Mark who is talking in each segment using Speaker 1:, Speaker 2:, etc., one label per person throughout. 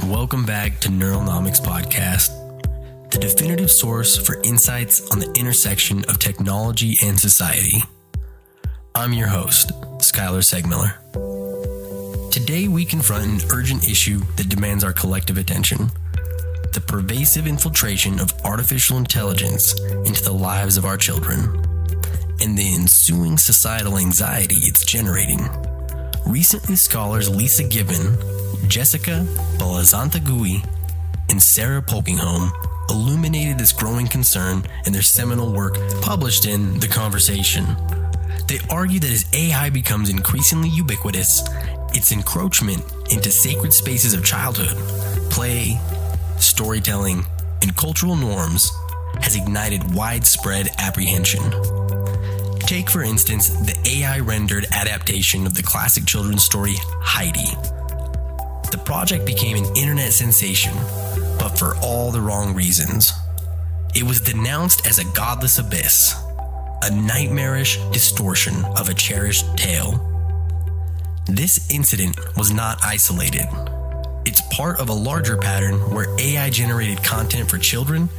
Speaker 1: and welcome back to Neuronomics Podcast, the definitive source for insights on the intersection of technology and society. I'm your host, Skylar Segmiller. Today we confront an urgent issue that demands our collective attention: the pervasive infiltration of artificial intelligence into the lives of our children, and the ensuing societal anxiety it's generating. Recently, scholars Lisa Gibbon, Jessica Balazantagui, and Sarah Polkinghome illuminated this growing concern in their seminal work published in The Conversation. They argue that as AI becomes increasingly ubiquitous, its encroachment into sacred spaces of childhood, play, storytelling, and cultural norms has ignited widespread apprehension. Take, for instance, the AI-rendered adaptation of the classic children's story Heidi. The project became an internet sensation, but for all the wrong reasons. It was denounced as a godless abyss, a nightmarish distortion of a cherished tale. This incident was not isolated. It's part of a larger pattern where AI-generated content for children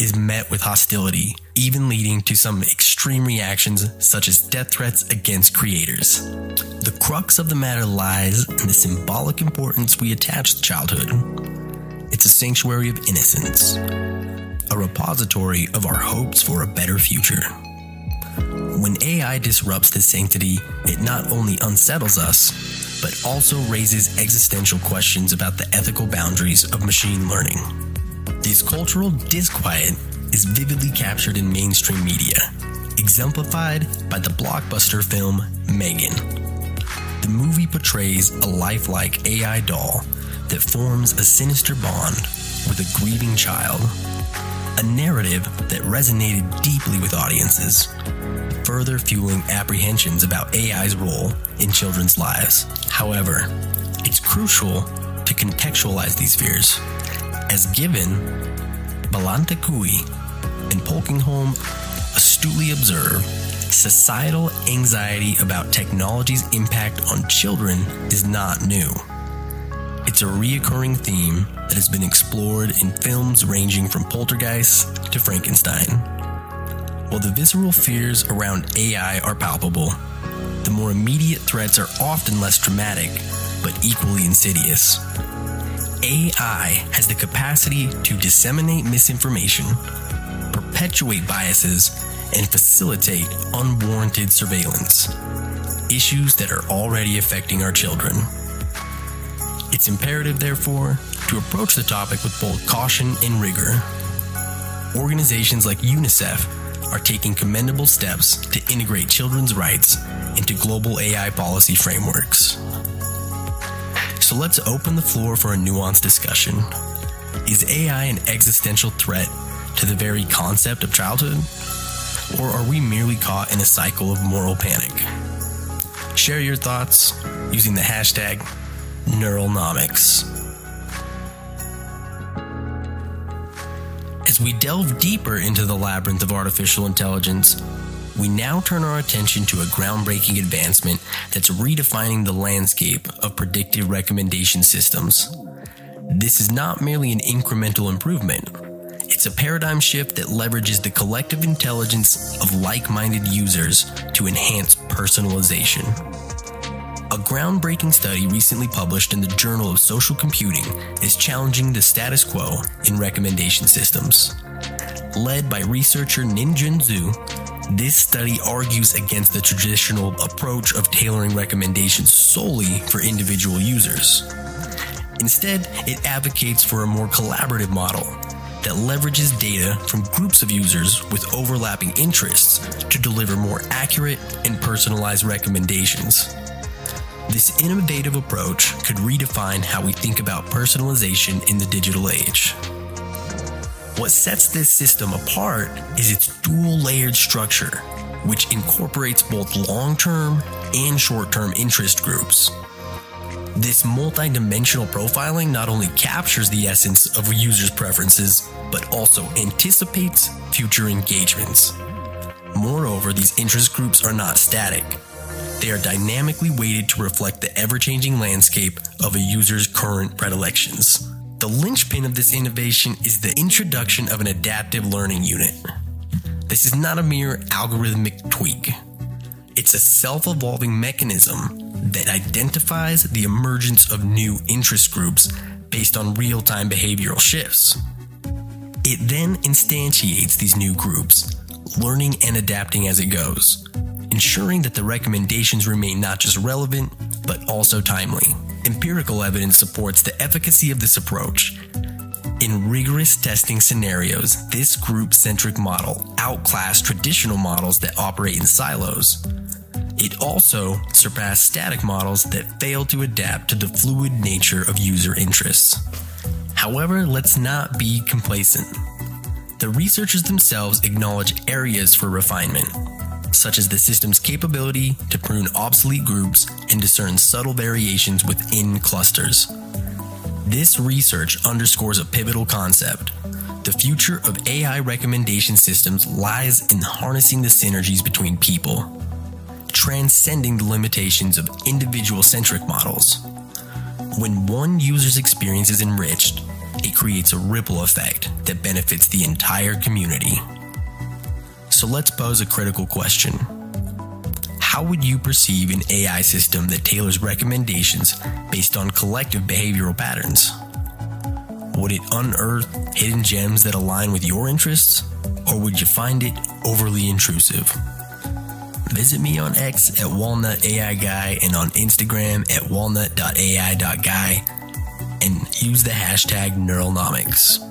Speaker 1: is met with hostility, even leading to some extreme reactions such as death threats against creators. The crux of the matter lies in the symbolic importance we attach to childhood. It's a sanctuary of innocence, a repository of our hopes for a better future. When AI disrupts this sanctity, it not only unsettles us, but also raises existential questions about the ethical boundaries of machine learning. This cultural disquiet is vividly captured in mainstream media, exemplified by the blockbuster film Megan. The movie portrays a lifelike AI doll that forms a sinister bond with a grieving child, a narrative that resonated deeply with audiences, further fueling apprehensions about AI's role in children's lives. However, it's crucial to contextualize these fears, as Gibbon, Balantagui, and Polkinghome astutely observe, societal anxiety about technology's impact on children is not new. It's a reoccurring theme that has been explored in films ranging from Poltergeist to Frankenstein. While the visceral fears around AI are palpable, the more immediate threats are often less dramatic, but equally insidious. AI has the capacity to disseminate misinformation, perpetuate biases, and facilitate unwarranted surveillance, issues that are already affecting our children. It's imperative, therefore, to approach the topic with both caution and rigor. Organizations like UNICEF are taking commendable steps to integrate children's rights into global AI policy frameworks. So let's open the floor for a nuanced discussion. Is AI an existential threat to the very concept of childhood? Or are we merely caught in a cycle of moral panic? Share your thoughts using the hashtag Neuronomics. As we delve deeper into the labyrinth of artificial intelligence, we now turn our attention to a groundbreaking advancement that's redefining the landscape of predictive recommendation systems. This is not merely an incremental improvement. It's a paradigm shift that leverages the collective intelligence of like-minded users to enhance personalization. A groundbreaking study recently published in the Journal of Social Computing is challenging the status quo in recommendation systems. Led by researcher Ninjun Zhu, this study argues against the traditional approach of tailoring recommendations solely for individual users. Instead, it advocates for a more collaborative model that leverages data from groups of users with overlapping interests to deliver more accurate and personalized recommendations. This innovative approach could redefine how we think about personalization in the digital age. What sets this system apart is its dual-layered structure, which incorporates both long-term and short-term interest groups. This multi-dimensional profiling not only captures the essence of a user's preferences, but also anticipates future engagements. Moreover, these interest groups are not static. They are dynamically weighted to reflect the ever-changing landscape of a user's current predilections. The linchpin of this innovation is the introduction of an adaptive learning unit. This is not a mere algorithmic tweak. It's a self-evolving mechanism that identifies the emergence of new interest groups based on real-time behavioral shifts. It then instantiates these new groups, learning and adapting as it goes, ensuring that the recommendations remain not just relevant, but also timely. Empirical evidence supports the efficacy of this approach. In rigorous testing scenarios, this group-centric model outclassed traditional models that operate in silos. It also surpassed static models that fail to adapt to the fluid nature of user interests. However, let's not be complacent. The researchers themselves acknowledge areas for refinement, such as the system's capability to prune obsolete groups and discern subtle variations within clusters. This research underscores a pivotal concept. The future of AI recommendation systems lies in harnessing the synergies between people, transcending the limitations of individual-centric models. When one user's experience is enriched, it creates a ripple effect that benefits the entire community. So let's pose a critical question. How would you perceive an AI system that tailors recommendations based on collective behavioral patterns? Would it unearth hidden gems that align with your interests, or would you find it overly intrusive? Visit me on X at WalnutAIGuy and on Instagram at walnut.ai.guy and use the hashtag Neuralnomics.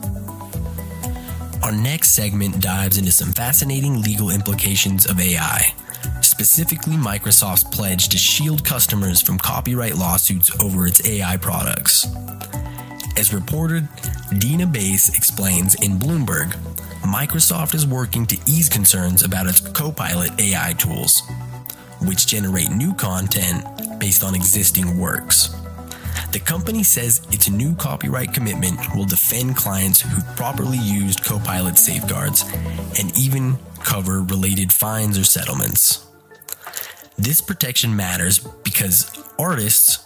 Speaker 1: Our next segment dives into some fascinating legal implications of AI, specifically Microsoft's pledge to shield customers from copyright lawsuits over its AI products. As reported, Dina Bass explains in Bloomberg, Microsoft is working to ease concerns about its Copilot AI tools, which generate new content based on existing works. The company says its new copyright commitment will defend clients who properly used Copilot safeguards and even cover related fines or settlements. This protection matters because artists,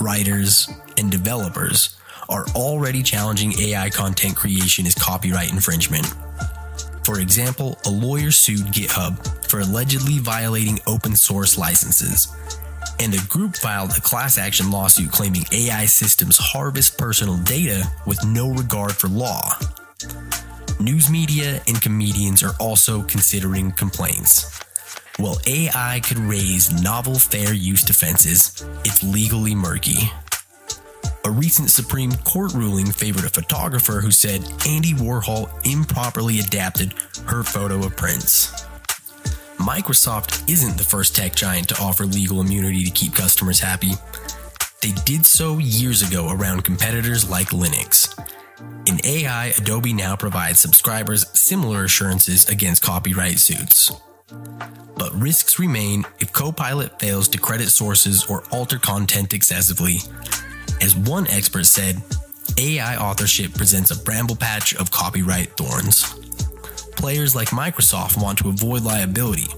Speaker 1: writers, and developers are already challenging AI content creation as copyright infringement. For example, a lawyer sued GitHub for allegedly violating open source licenses, and a group filed a class action lawsuit claiming AI systems harvest personal data with no regard for law. News media and comedians are also considering complaints. While AI could raise novel fair use defenses, it's legally murky. A recent Supreme Court ruling favored a photographer who said Andy Warhol improperly adapted her photo of Prince. Microsoft isn't the first tech giant to offer legal immunity to keep customers happy. They did so years ago around competitors like Linux. In AI, Adobe now provides subscribers similar assurances against copyright suits. But risks remain if Copilot fails to credit sources or alter content excessively. As one expert said, AI authorship presents a bramble patch of copyright thorns. Players like Microsoft want to avoid liability,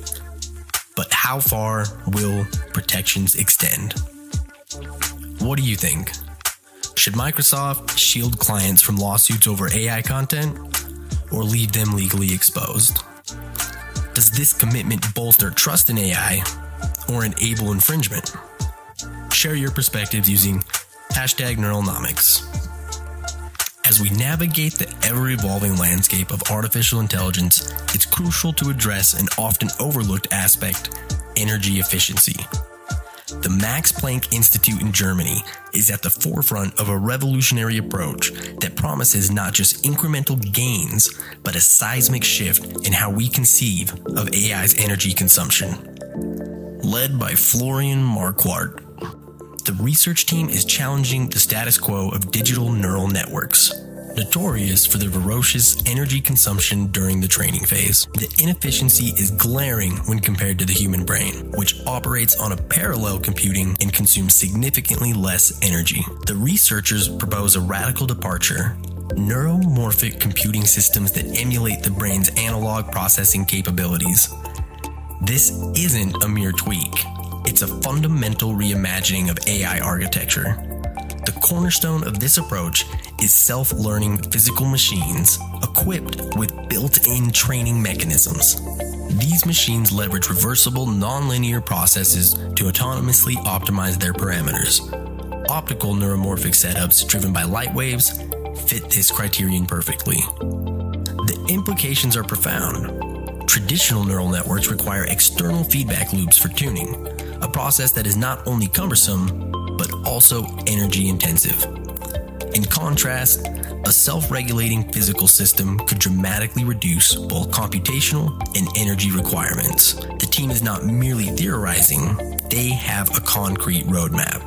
Speaker 1: but how far will protections extend? What do you think? Should Microsoft shield clients from lawsuits over AI content, or leave them legally exposed? Does this commitment bolster trust in AI, or enable infringement? Share your perspectives using hashtag Neuralnomics. As we navigate the ever-evolving landscape of artificial intelligence, it's crucial to address an often overlooked aspect: energy efficiency. The Max Planck Institute in Germany is at the forefront of a revolutionary approach that promises not just incremental gains, but a seismic shift in how we conceive of AI's energy consumption. Led by Florian Marquardt, the research team is challenging the status quo of digital neural networks, notorious for their ferocious energy consumption during the training phase. The inefficiency is glaring when compared to the human brain, which operates on a parallel computing and consumes significantly less energy. The researchers propose a radical departure: neuromorphic computing systems that emulate the brain's analog processing capabilities. This isn't a mere tweak. It's a fundamental reimagining of AI architecture. The cornerstone of this approach is self-learning physical machines equipped with built-in training mechanisms. These machines leverage reversible nonlinear processes to autonomously optimize their parameters. Optical neuromorphic setups driven by light waves fit this criterion perfectly. The implications are profound. Traditional neural networks require external feedback loops for tuning, a process that is not only cumbersome, but also energy intensive. In contrast, a self-regulating physical system could dramatically reduce both computational and energy requirements. The team is not merely theorizing, they have a concrete roadmap.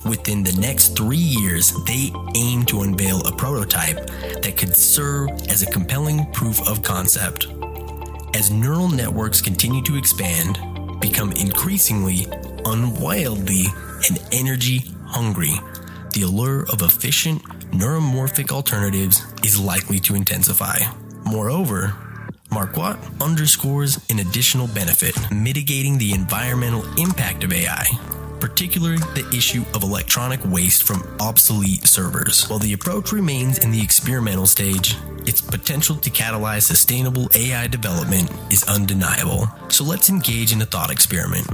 Speaker 1: Within the next 3 years, they aim to unveil a prototype that could serve as a compelling proof of concept. As neural networks continue to expand, become increasingly unwieldly and energy hungry, the allure of efficient neuromorphic alternatives is likely to intensify. Moreover, Marquardt underscores an additional benefit: mitigating the environmental impact of AI, particularly the issue of electronic waste from obsolete servers. While the approach remains in the experimental stage, its potential to catalyze sustainable AI development is undeniable. So let's engage in a thought experiment.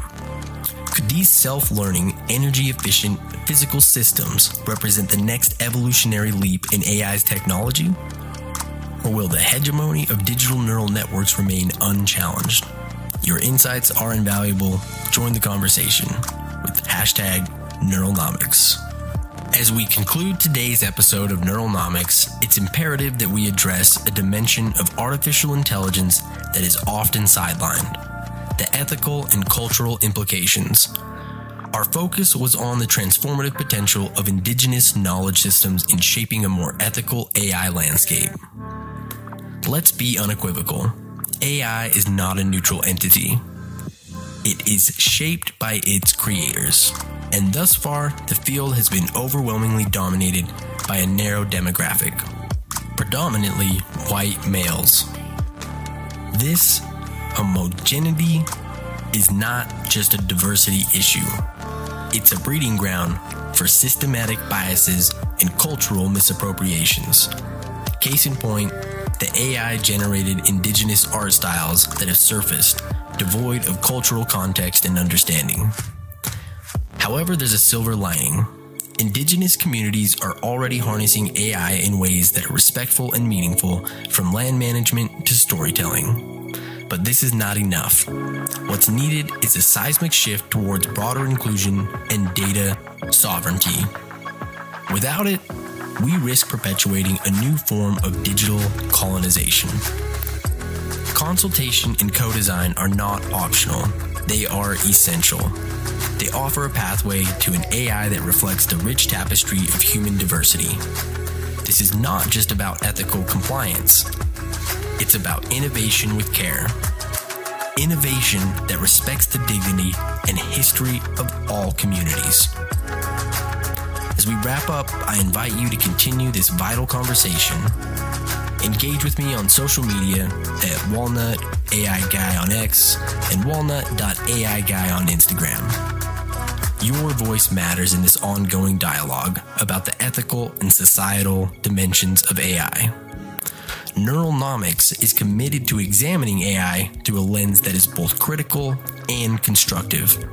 Speaker 1: Could these self-learning, energy-efficient physical systems represent the next evolutionary leap in AI's technology? Or will the hegemony of digital neural networks remain unchallenged? Your insights are invaluable. Join the conversation with #Neuralnomics. As we conclude today's episode of Neuralnomics, it's imperative that we address a dimension of artificial intelligence that is often sidelined: the ethical and cultural implications. Our focus was on the transformative potential of indigenous knowledge systems in shaping a more ethical AI landscape. Let's be unequivocal. AI is not a neutral entity. It is shaped by its creators, and thus far, the field has been overwhelmingly dominated by a narrow demographic, predominantly white males. This homogeneity is not just a diversity issue. It's a breeding ground for systematic biases and cultural misappropriations. Case in point, the AI-generated indigenous art styles that have surfaced, devoid of cultural context and understanding. However, there's a silver lining. Indigenous communities are already harnessing AI in ways that are respectful and meaningful, from land management to storytelling. But this is not enough. What's needed is a seismic shift towards broader inclusion and data sovereignty. Without it, we risk perpetuating a new form of digital colonization. Consultation and co-design are not optional. They are essential. They offer a pathway to an AI that reflects the rich tapestry of human diversity. This is not just about ethical compliance. It's about innovation with care. Innovation that respects the dignity and history of all communities. As we wrap up, I invite you to continue this vital conversation. Engage with me on social media at Walnut AI Guy on X and walnut.ai-guy on Instagram. Your voice matters in this ongoing dialogue about the ethical and societal dimensions of AI. Neuralnomics is committed to examining AI through a lens that is both critical and constructive.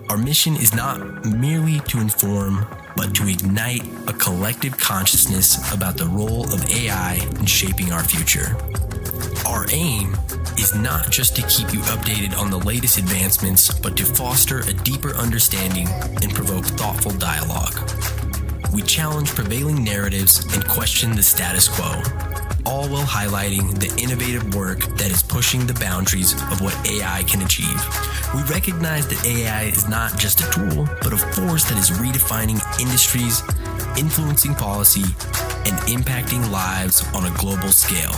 Speaker 1: Our mission is not merely to inform, but to ignite a collective consciousness about the role of AI in shaping our future. Our aim is not just to keep you updated on the latest advancements, but to foster a deeper understanding and provoke thoughtful dialogue. We challenge prevailing narratives and question the status quo, all while highlighting the innovative work that is pushing the boundaries of what AI can achieve. We recognize that AI is not just a tool, but a force that is redefining industries, influencing policy, and impacting lives on a global scale.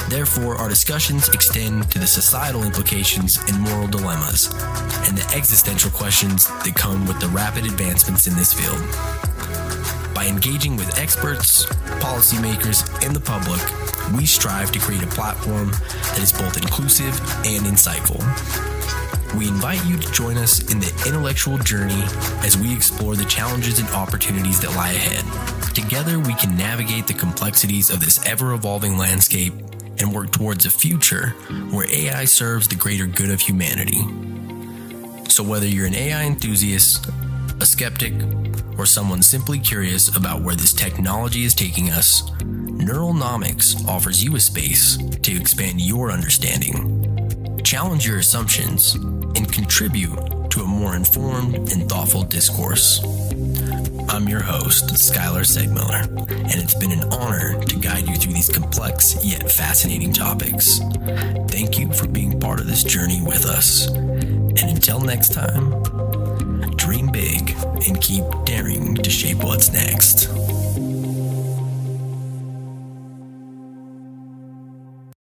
Speaker 1: Therefore, our discussions extend to the societal implications and moral dilemmas, and the existential questions that come with the rapid advancements in this field. By engaging with experts, policymakers, and the public, we strive to create a platform that is both inclusive and insightful. We invite you to join us in the intellectual journey as we explore the challenges and opportunities that lie ahead. Together, we can navigate the complexities of this ever-evolving landscape and work towards a future where AI serves the greater good of humanity. So whether you're an AI enthusiast, a skeptic, or someone simply curious about where this technology is taking us, Neuronomics offers you a space to expand your understanding, challenge your assumptions, and contribute to a more informed and thoughtful discourse. I'm your host, Skylar Segmiller, and it's been an honor to guide you through these complex yet fascinating topics. Thank you for being part of this journey with us. And until next time, dream big and keep daring to shape what's next.